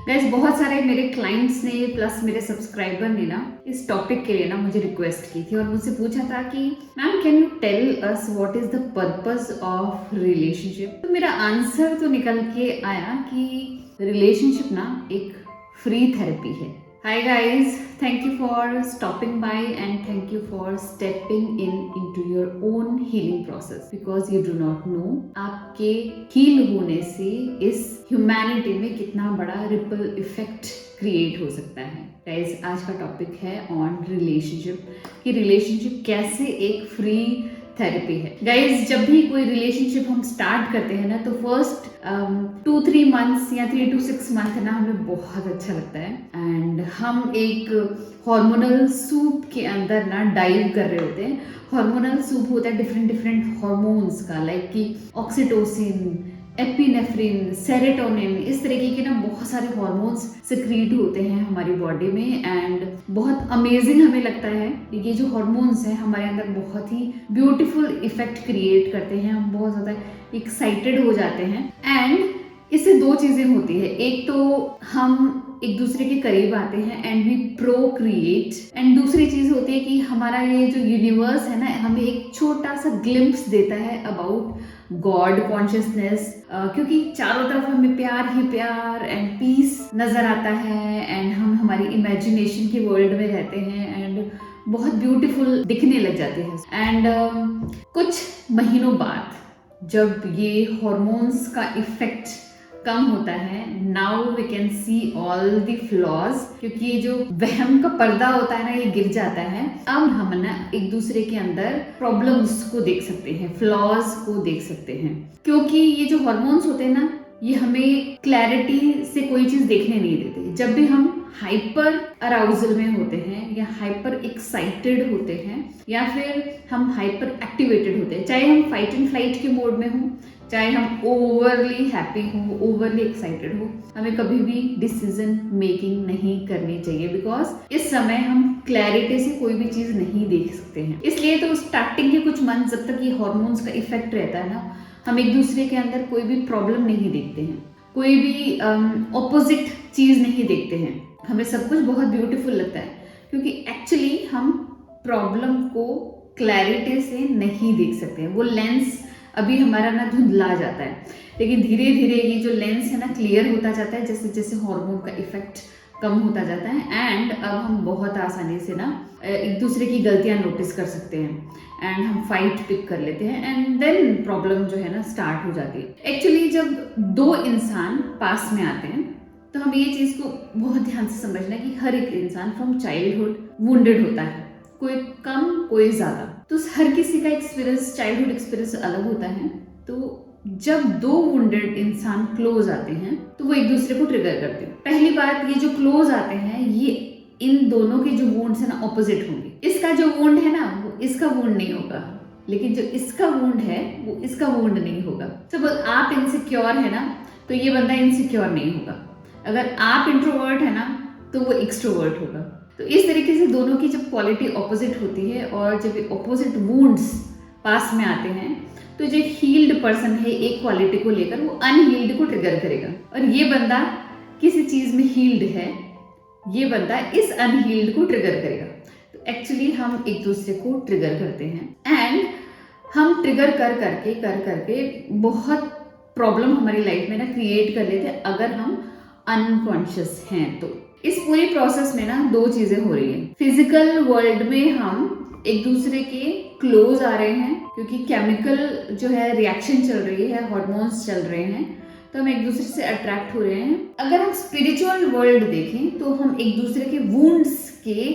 Guys बहुत सारे मेरे क्लाइंट्स ने प्लस मेरे सब्सक्राइबर ने ना इस टॉपिक के लिए ना मुझे रिक्वेस्ट की थी और मुझसे पूछा था कि ma'am can you tell us what is the purpose of relationship. तो मेरा आंसर तो निकल के आया कि रिलेशनशिप ना एक फ्री थेरेपी है। Hi guys, thank you for stopping by and thank you for stepping into your own healing process because you do not know आपके हील होने से इस ह्यूमैनिटी में कितना बड़ा रिपल इफेक्ट क्रिएट हो सकता है। गाइस आज का टॉपिक है ऑन रिलेशनशिप कि रिलेशनशिप कैसे एक फ्री थेरेपी है। गाइज जब भी कोई रिलेशनशिप हम स्टार्ट करते हैं ना तो फर्स्ट 2-3 मंथ्स या 3 to 6 मंथ ना हमें बहुत अच्छा लगता है एंड हम एक हार्मोनल सूप के अंदर ना डाइव कर रहे होते हैं। हार्मोनल सूप होता है डिफरेंट हार्मोन्स का, लाइक कि ऑक्सीटोसिन, एपिनेफ्रिन, सेरोटोनिन, इस तरीके के ना बहुत सारे हॉर्मोन्स सिक्रीट होते हैं हमारी बॉडी में एंड बहुत अमेजिंग हमें लगता है। ये जो हॉर्मोन्स हैं हमारे अंदर बहुत ही ब्यूटीफुल इफेक्ट क्रिएट करते हैं, हम बहुत ज़्यादा एक्साइटेड हो जाते हैं एंड इससे दो चीज़ें होती है। एक तो हम एक दूसरे के करीब आते हैं एंड वी प्रोक्रिएट एंड दूसरी चीज़ होती है कि हमारा ये जो यूनिवर्स है ना हमें एक छोटा सा ग्लिम्प्स देता है अबाउट गॉड कॉन्शियसनेस, क्योंकि चारों तरफ हमें प्यार ही प्यार एंड पीस नजर आता है एंड हम हमारी इमेजिनेशन के वर्ल्ड में रहते हैं एंड बहुत ब्यूटीफुल दिखने लग जाते हैं एंड कुछ महीनों बाद जब ये हॉर्मोन्स का इफेक्ट कम होता है, now we can see all the flaws, क्योंकि ये जो वहम का पर्दा होता है ना ये गिर जाता है। अब हम ना एक दूसरे के अंदर प्रॉब्लम्स को देख सकते हैं, फ्लॉज को देख सकते हैं, क्योंकि ये जो हॉर्मोन्स होते हैं ना ये हमें क्लैरिटी से कोई चीज देखने नहीं देते। जब भी हम हाइपर अराउजल में होते हैं या हाइपर एक्साइटेड होते हैं या फिर हम हाइपर एक्टिवेटेड होते हैं, चाहे हम फाइट एंड फ्लाइट के मोड में हो, चाहे हम ओवरली हैप्पी हो, ओवरली एक्साइटेड हो, हमें कभी भी डिसीजन मेकिंग नहीं करनी चाहिए बिकॉज इस समय हम क्लैरिटी से कोई भी चीज नहीं देख सकते हैं। इसलिए तो स्टार्टिंग के कुछ मंथ जब तक ये हॉर्मोन्स का इफेक्ट रहता है ना हम एक दूसरे के अंदर कोई भी प्रॉब्लम नहीं देखते हैं, कोई भी ऑपोजिट चीज नहीं देखते हैं, हमें सब कुछ बहुत ब्यूटीफुल लगता है क्योंकि एक्चुअली हम प्रॉब्लम को क्लैरिटी से नहीं देख सकते हैं। वो लेंस अभी हमारा ना धुंधला जाता है, लेकिन धीरे धीरे ये जो लेंस है ना क्लियर होता जाता है जैसे जैसे हार्मोन का इफेक्ट कम होता जाता है एंड अब हम बहुत आसानी से ना एक दूसरे की गलतियां नोटिस कर सकते हैं एंड हम फाइट पिक कर लेते हैं एंड देन प्रॉब्लम जो है ना स्टार्ट हो जाती है। एक्चुअली जब दो इंसान पास में आते हैं तो हमें ये चीज को बहुत ध्यान से समझना है कि हर एक इंसान फ्रॉम चाइल्डहुड वुंडेड होता है, कोई कम कोई ज्यादा, तो हर किसी का एक्सपीरियंस, चाइल्डहुड एक्सपीरियंस अलग होता है। तो जब दो वुंडेड इंसान क्लोज आते हैं तो वो एक दूसरे को ट्रिगर करते हैं। पहली बात, ये जो क्लोज आते हैं ये इन दोनों के जो वुंड्स है ना ऑपोजिट होंगे। इसका जो वुंड है ना वो इसका वुंड नहीं होगा, लेकिन जो इसका वुंड है वो इसका वुंड नहीं होगा। सपोज आप इनसिक्योर है ना तो ये बंदा इनसिक्योर नहीं होगा, अगर आप इंट्रोवर्ट है ना तो वो एक्सट्रोवर्ट होगा। तो इस तरीके से दोनों की जब क्वालिटी ऑपोजिट होती है और जब ऑपोजिट वुंड्स पास में आते हैं तो जो हील्ड पर्सन है एक क्वालिटी को लेकर वो अनहील्ड को ट्रिगर करेगा और ये बंदा किसी चीज में हील्ड है, ये बंदा इस अनहील्ड को ट्रिगर करेगा। तो एक्चुअली हम एक दूसरे को ट्रिगर करते हैं एंड हम ट्रिगर कर करके बहुत प्रॉब्लम हमारी लाइफ में ना क्रिएट कर लेते हैं अगर हम अनकॉन्शियस हैं। तो इस पूरी प्रोसेस में ना दो चीजें हो रही है। फिजिकल वर्ल्ड में हम एक दूसरे के क्लोज आ रहे हैं क्योंकि केमिकल जो है रिएक्शन चल रही है, हार्मोन्स चल रहे हैं, तो हम एक दूसरे से अट्रैक्ट हो रहे हैं। अगर हम स्पिरिचुअल वर्ल्ड देखें तो हम एक दूसरे के वुंड्स के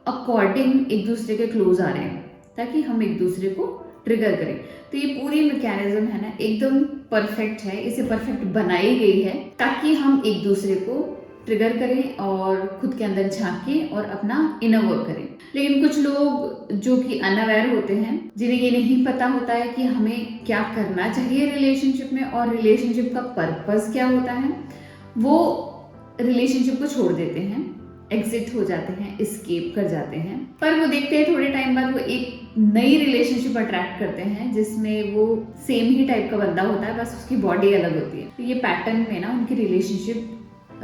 अकॉर्डिंग एक दूसरे के क्लोज आ रहे हैं ताकि हम एक दूसरे को ट्रिगर करें। तो ये पूरी मैकेनिज्म है ना एकदम परफेक्ट है, इसे परफेक्ट बनाई गई है ताकि हम एक दूसरे को ट्रिगर करें और खुद के अंदर झांकें और अपना इनर वर्क करें। लेकिन कुछ लोग जो कि अनअवेयर होते हैं, जिन्हें ये नहीं पता होता है कि हमें क्या करना चाहिए रिलेशनशिप में और रिलेशनशिप का पर्पस क्या होता है, वो रिलेशनशिप को छोड़ देते हैं, एग्जिट हो जाते हैं, एस्केप कर जाते हैं। पर वो देखते हैं थोड़े टाइम बाद वो एक नई रिलेशनशिप अट्रैक्ट करते हैं जिसमें वो सेम ही टाइप का बंदा होता है, बस उसकी बॉडी अलग होती है। तो ये पैटर्न में ना उनकी रिलेशनशिप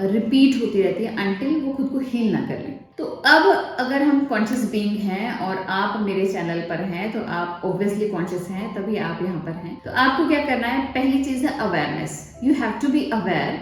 रिपीट होती रहती है अनटिल वो खुद को हील ना कर लें। तो अब अगर हम कॉन्शियस बीइंग हैं और आप मेरे चैनल पर हैं तो आप ऑब्वियसली कॉन्शियस हैं, तभी आप यहाँ पर हैं। तो आपको क्या करना है, पहली चीज है awareness. You have to be aware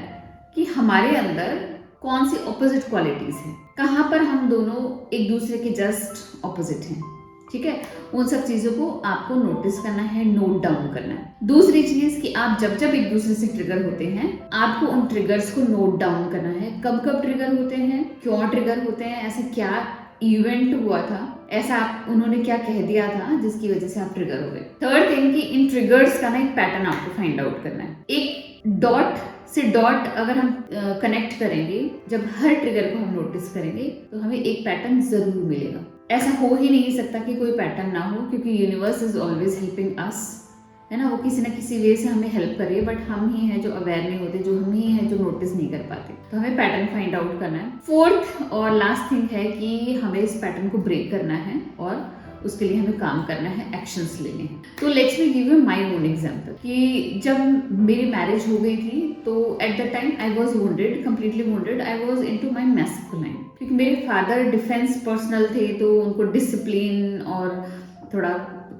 कि हमारे अंदर कौन सी ऑपोजिट क्वालिटीज हैं, कहाँ पर हम दोनों एक दूसरे के जस्ट ऑपोजिट हैं। ठीक है, उन सब चीजों को आपको नोटिस करना है, नोट डाउन करना है। दूसरी चीज कि आप जब जब एक दूसरे से ट्रिगर होते हैं आपको उन ट्रिगर्स को नोट डाउन करना है। कब कब ट्रिगर होते हैं, क्यों ट्रिगर होते हैं, ऐसे क्या इवेंट हुआ था, ऐसा आप उन्होंने क्या कह दिया था जिसकी वजह से आप ट्रिगर हो गए। थर्ड थिंग कि इन ट्रिगर्स का ना एक पैटर्न आपको फाइंड आउट करना है। एक डॉट से डॉट अगर हम कनेक्ट करेंगे, जब हर ट्रिगर को हम नोटिस करेंगे तो हमें एक पैटर्न जरूर मिलेगा। ऐसा हो ही नहीं सकता कि कोई पैटर्न ना हो, क्योंकि universe is always helping us, है ना। वो किसी ना किसी वे से हमें हेल्प करे, बट हम ही हैं जो अवेयर नहीं होते, जो हम ही हैं जो नोटिस नहीं कर पाते। तो हमें पैटर्न फाइंड आउट करना है। फोर्थ और लास्ट थिंग है कि हमें इस पैटर्न को ब्रेक करना है और उसके लिए हमें काम करना है, एक्शंस लेने हैं। तो let's me give you my own example कि जब मेरी मैरिज हो गई थी तो at the time I was wounded, completely wounded. I was into my masculine, क्योंकि मेरे फादर डिफेंस पर्सनल थे तो उनको डिसिप्लिन और थोड़ा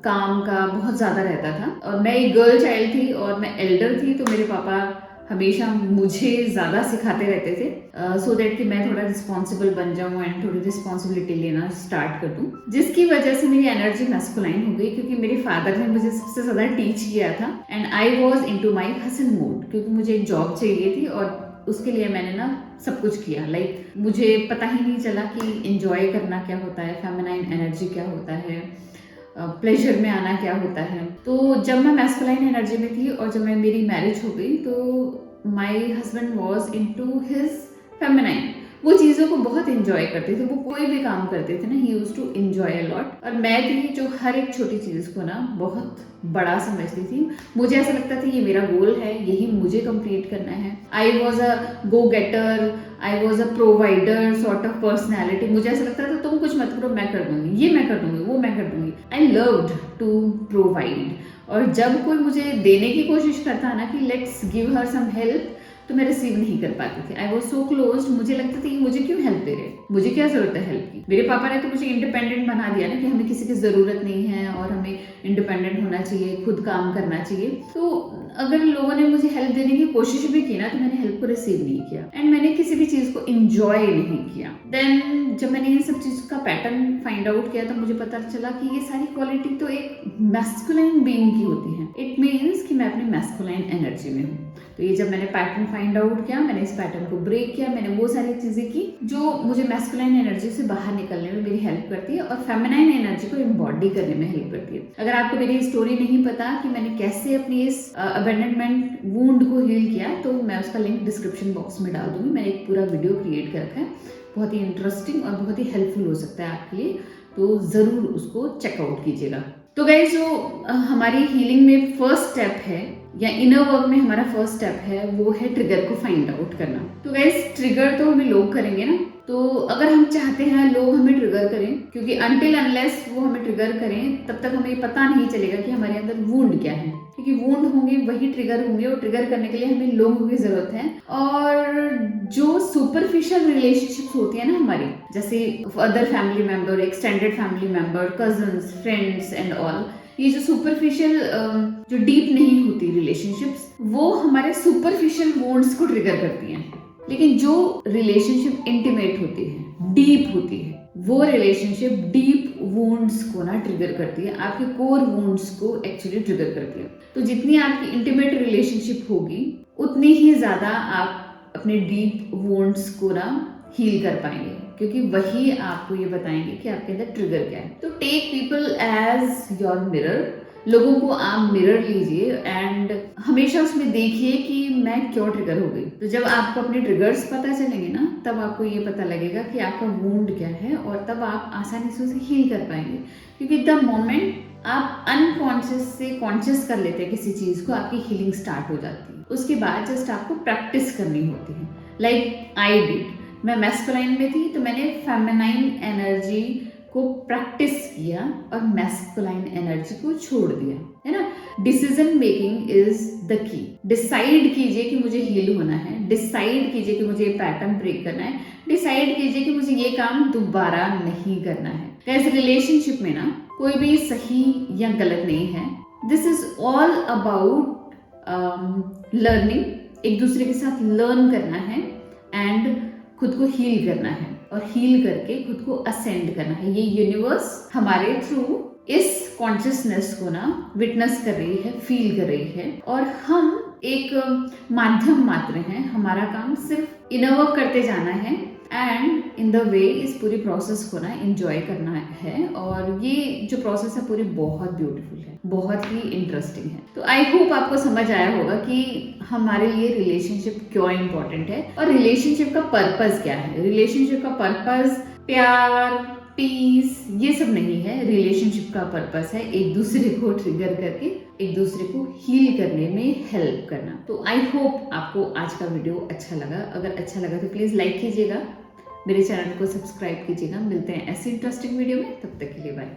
काम का बहुत ज़्यादा रहता था। और मैं एक गर्ल चाइल्ड थी और मैं एल्डर थी, तो मेरे पापा हमेशा मुझे ज़्यादा सिखाते रहते थे सो दैट कि मैं थोड़ा रिस्पॉन्सिबल बन जाऊँ एंड थोड़ी रिस्पॉन्सिबिलिटी लेना स्टार्ट कर दूँ, जिसकी वजह से मेरी एनर्जी मैस्कुलाइन हो गई, क्योंकि मेरे फादर ने मुझे सबसे ज़्यादा टीच किया था। And I was into my hustle mode, क्योंकि मुझे एक जॉब चाहिए थी और उसके लिए मैंने ना सब कुछ किया। लाइक मुझे पता ही नहीं चला कि एंजॉय करना क्या होता है, फेमिनाइन एनर्जी क्या होता है, प्लेजर में आना क्या होता है। तो जब मैं मैस्कुलाइन एनर्जी में थी और जब मैं मेरी मैरिज हो गई तो my husband was into his feminine. वो चीज़ों को बहुत एंजॉय करते थे, वो कोई भी काम करते थे ना, he used to enjoy a lot. और मैं थी जो हर एक छोटी चीज़ को ना बहुत बड़ा समझती थी। मुझे ऐसा लगता था ये मेरा गोल है, यही मुझे कंप्लीट करना है। I was a go getter, I was a provider sort of personality. मुझे ऐसा लगता था तुम कुछ मत करो, मैं कर दूंगी, ये मैं कर दूंगी, वो मैं कर दूंगी। I loved to provide. और जब कोई मुझे देने की कोशिश करता ना कि let's give her some help, तो मैं रिसीव नहीं कर पाती थी। I was so close. मुझे लगता था कि मुझे क्यों हेल्प दे रहे, मुझे क्या जरूरत है हेल्प की। मेरे पापा ने तो मुझे इंडिपेंडेंट बना दिया ना कि हमें किसी की जरूरत नहीं है और हमें इंडिपेंडेंट होना चाहिए, खुद काम करना चाहिए। तो अगर लोगों ने मुझे हेल्प देने की कोशिश भी की ना तो मैंने हेल्प को रिसीव नहीं किया एंड मैंने किसी भी चीज को इंजॉय नहीं किया। देन जब मैंने इन सब चीज का पैटर्न फाइंड आउट किया तो मुझे पता चला कि ये सारी क्वालिटी तो एक मैस्कुलाइन बीइंग की होती है। इट मीन्स कि मैं अपनी मैस्कुलाइन एनर्जी में हूँ। तो ये जब मैंने पैटर्न फाइंड आउट किया, मैंने इस पैटर्न को ब्रेक किया, मैंने वो सारी चीजें की जो मुझे मैस्कुलाइन एनर्जी से बाहर निकलने में मेरी हेल्प करती है और फेमिनाइन एनर्जी को एम्बॉडी करने में हेल्प करती है। अगर आपको मेरी स्टोरी नहीं पता कि मैंने कैसे अपनी इस अबेंडनमेंट वुंड को हील किया, तो मैं उसका लिंक डिस्क्रिप्शन बॉक्स में डाल दूंगी। मैंने एक पूरा वीडियो क्रिएट कर रखा है, बहुत ही इंटरेस्टिंग और बहुत ही हेल्पफुल हो सकता है आपके लिए, तो जरूर उसको चेकआउट कीजिएगा। तो गाइस, जो हमारी हीलिंग में फर्स्ट स्टेप है या इनर वर्क में हमारा फर्स्ट स्टेप है वो है ट्रिगर को फाइंड आउट करना। तो गाइस, ट्रिगर तो हमें लोग करेंगे ना, तो अगर हम चाहते हैं लोग हमें ट्रिगर करें, क्योंकि अनटिल अनलेस वो हमें ट्रिगर करें तब तक हमें पता नहीं चलेगा कि हमारे अंदर वुंड क्या है, क्योंकि वुंड होंगे वही ट्रिगर होंगे और ट्रिगर करने के लिए हमें लोगों की जरूरत है। और जो सुपरफिशियल रिलेशनशिप्स होती है ना हमारी, जैसे other family member, extended family member, cousins, friends and all, ये जो सुपरफिशियल जो डीप नहीं होती रिलेशनशिप्स, वो हमारे सुपरफिशियल वुंड्स को ट्रिगर करती हैं। लेकिन जो रिलेशनशिप इंटीमेट होती है, डीप होती है, वो रिलेशनशिप डीप वुंड्स को ना ट्रिगर करती है, आपके कोर वुंड्स को एक्चुअली ट्रिगर करती है। तो जितनी आपकी इंटीमेट रिलेशनशिप होगी उतनी ही ज्यादा आप अपने डीप वुंड्स को ना हील कर पाएंगे, क्योंकि वही आपको ये बताएंगे कि आपके अंदर ट्रिगर क्या है। तो take people as your mirror. लोगों को आप मिरर लीजिए एंड हमेशा उसमें देखिए कि मैं क्यों ट्रिगर हो गई। तो जब आपको अपने ट्रिगर्स पता चलेंगे ना, तब आपको ये पता लगेगा कि आपका वुंड क्या है और तब आप आसानी से उसे हील कर पाएंगे। क्योंकि द मोमेंट आप अनकॉन्शियस से कॉन्शियस कर लेते हैं किसी चीज को, आपकी हीलिंग स्टार्ट हो जाती है। उसके बाद जस्ट आपको प्रैक्टिस करनी होती है। लाइक आई डिड, मैं मैस्कुलाइन में थी तो मैंने फेमिनाइन एनर्जी को प्रैक्टिस किया और मैस्कुलाइन एनर्जी को छोड़ दिया, है ना। Decision making is the key. Decide कीजिए कि मुझे हील होना है, डिसाइड कीजिए कि मुझे ये पैटर्न ब्रेक करना है, डिसाइड कीजिए कि मुझे ये काम दोबारा नहीं करना है। गाइस, रिलेशनशिप में ना कोई भी सही या गलत नहीं है। This is all about learning. एक दूसरे के साथ लर्न करना है एंड खुद को हील करना है, और हील करके खुद को असेंड करना है। ये यूनिवर्स हमारे थ्रू इस कॉन्शियसनेस को ना विटनेस कर रही है, फील कर रही है, और हम एक माध्यम मात्र हैं। हमारा काम सिर्फ इनर वर्क करते जाना है एंड इन द वे इस पूरी प्रोसेस को ना एंजॉय करना है। और ये जो प्रोसेस है पूरी बहुत ब्यूटीफुल है, बहुत ही इंटरेस्टिंग है। तो आई होप आपको समझ आया होगा कि हमारे लिए रिलेशनशिप क्यों इम्पोर्टेंट है और रिलेशनशिप का पर्पस क्या है। रिलेशनशिप का पर्पस प्यार, पीस, ये सब नहीं है। रिलेशनशिप का पर्पस है एक दूसरे को ट्रिगर करके एक दूसरे को हील करने में हेल्प करना। तो आई होप आपको आज का वीडियो अच्छा लगा। अगर अच्छा लगा तो प्लीज लाइक कीजिएगा, मेरे चैनल को सब्सक्राइब कीजिएगा। मिलते हैं ऐसे इंटरेस्टिंग वीडियो में, तब तक के लिए बाय।